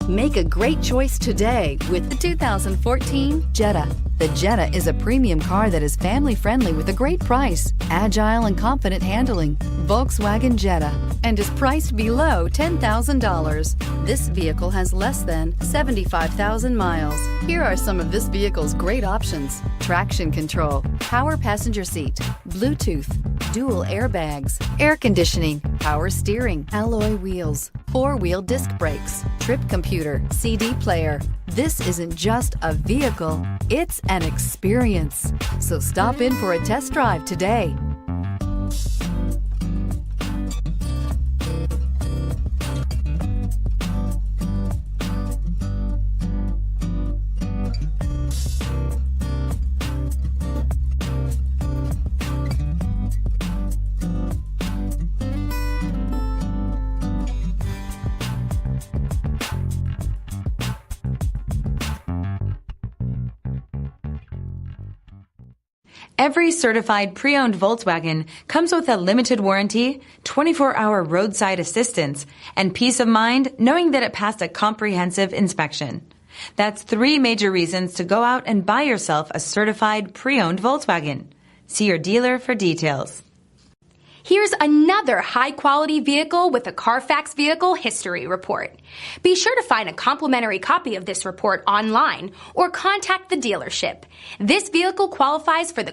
Make a great choice today with the 2014 Jetta. The Jetta is a premium car that is family-friendly with a great price, agile and confident handling. Volkswagen Jetta, and is priced below $10,000. This vehicle has less than 75,000 miles. Here are some of this vehicle's great options: traction control, power passenger seat, Bluetooth, dual airbags, air conditioning, power steering, alloy wheels, four-wheel disc brakes, trip computer, CD player. This isn't just a vehicle, it's an experience. So stop in for a test drive today. Every certified pre-owned Volkswagen comes with a limited warranty, 24-hour roadside assistance, and peace of mind knowing that it passed a comprehensive inspection. That's 3 major reasons to go out and buy yourself a certified pre-owned Volkswagen. See your dealer for details. Here's another high-quality vehicle with a Carfax Vehicle History Report. Be sure to find a complimentary copy of this report online or contact the dealership. This vehicle qualifies for the